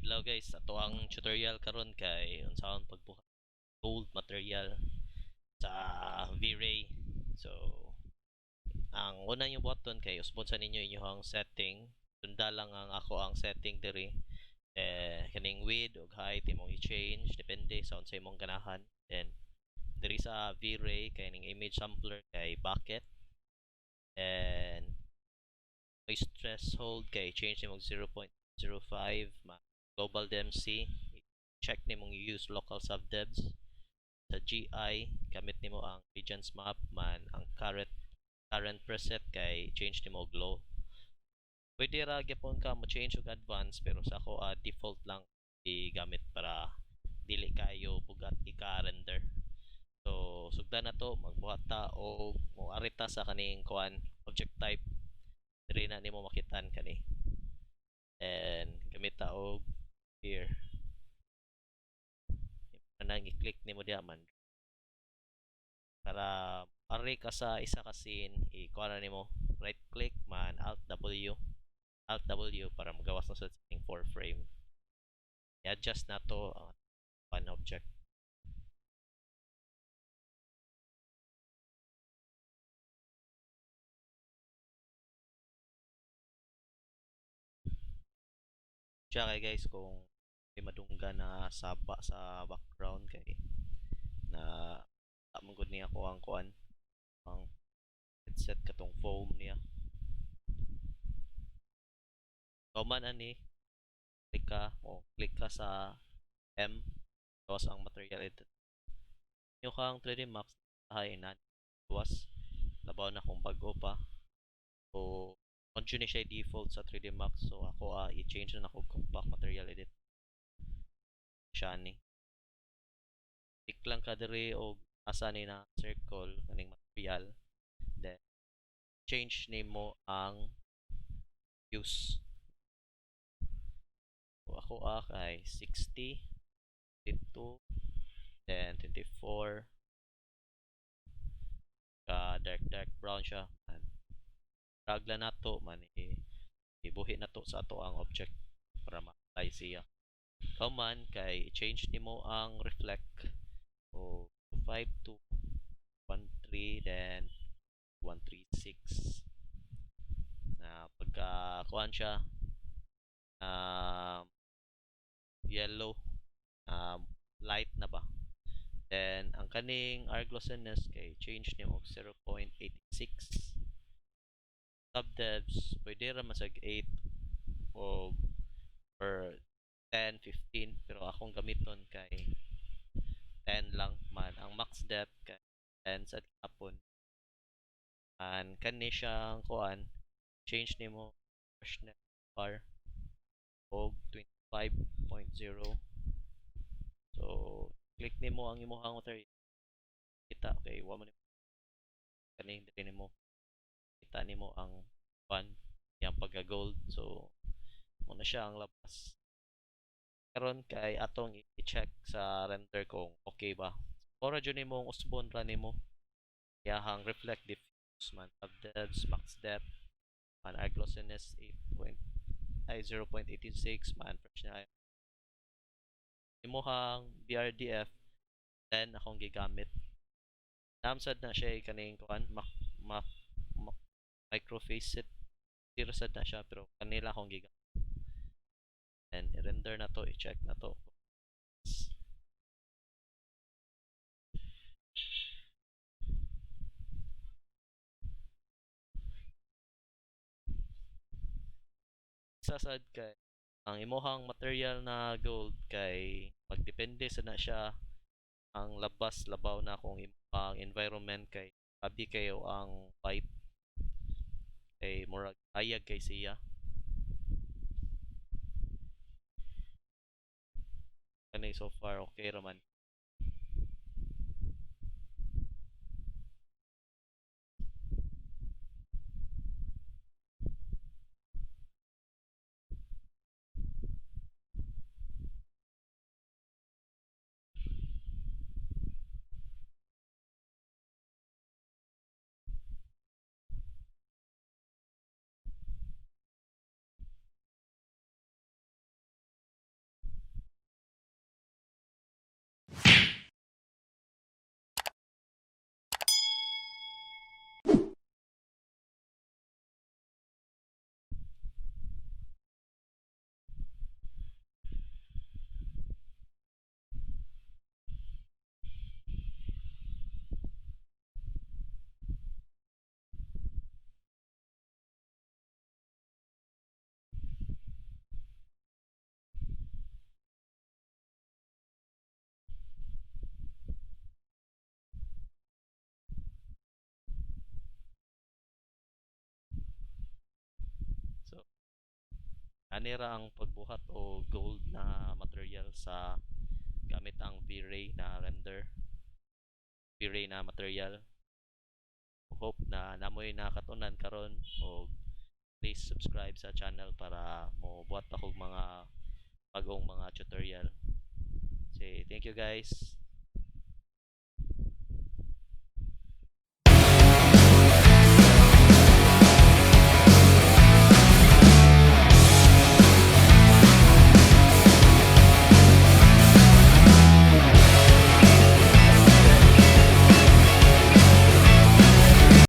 Hello guys, ato ang tutorial karon kay unsaon pagbuhat gold material sa VRay. So, ang una yung button kay usbon sa ninyo inyong setting. Sunda lang ang ako ang setting diri. Kaning width ug height imong i-change depende sa unsay imong ganahan. Then diri sa VRay kay ning image sampler kay bucket and noise threshold kay change nimong 0.05 global dempsey check nimong use local subdebs sa GI gamit nimo ang regions map man ang current preset kay change nimo glow. Pwede ra gyapon ka mo change og advance pero sa ako default lang i-gamit para dili kayo bugat ika-render. So sugdan na to magbuhat ta og moari ta sa kaning kuan object type diri na nimo makitan kani. And gamit ta og here. Nang i-click nimo diha man para ari ka sa isa ka scene i-kuha na nimo right click man alt W para magawas na sa setting for frame i-adjust na to ang one object siya kay guys kung may madungga na saba sa background kay na tamang gud niya ako ang kuan ang headset katong foam niya man ani click ka sa M tapos ang material edit nyo kang 3D Max hay na was labaw na kung bago pa so onto ni siya default sa 3D Max so ako i-change na ako compact material edit siya ni click lang ka diri o asa ni na circle kaning material then change nimo ang use so ako kay 60 52 then 24 ka dark brown siya drag lang nato man ibuhi na to sa ato ang object para ma-apply siya ikaw man kay change nimo ang reflect so 5213 then 136 na pagka kuan siya um, yellow light na ba then ang kaning glossiness kay change nimo og 0.86 subdebs pwede ra masag 8 o or 10 15 pero akong gamiton kay 10 lang man ang max depth kay 10 sa hapon and kani siyang kuan change nimo freshness bar og 25.0 so click nimo ang imong water kita okay wa man kaning diri nimo kita nimo ang kuan yang pagka gold so mo na siya ang labas karon kay atong i-check sa render kung okay ba ora jud nimo usbon ra nimo yahang reflect diffuse man subdebs max depth man glossiness 0.86 man fresh na imuhang BRDF then akong gigamit namsad na siya kaning kuan microfacet tirasad na siya pero kanila akong gigamit and i-render na to i-check na to sasad kay ang imuhang material na gold kay magdepende sa na siya ang labas labaw na kung ang environment kay abi kayo ang pipe kay murag ayag kay siya kani so far okay raman Anira ang pagbuhat o gold na material sa gamit ang VRay na material. Hope na namoy nakatunan karon o please subscribe sa channel para mo buhat ako mga bagong mga tutorial. Say thank you guys.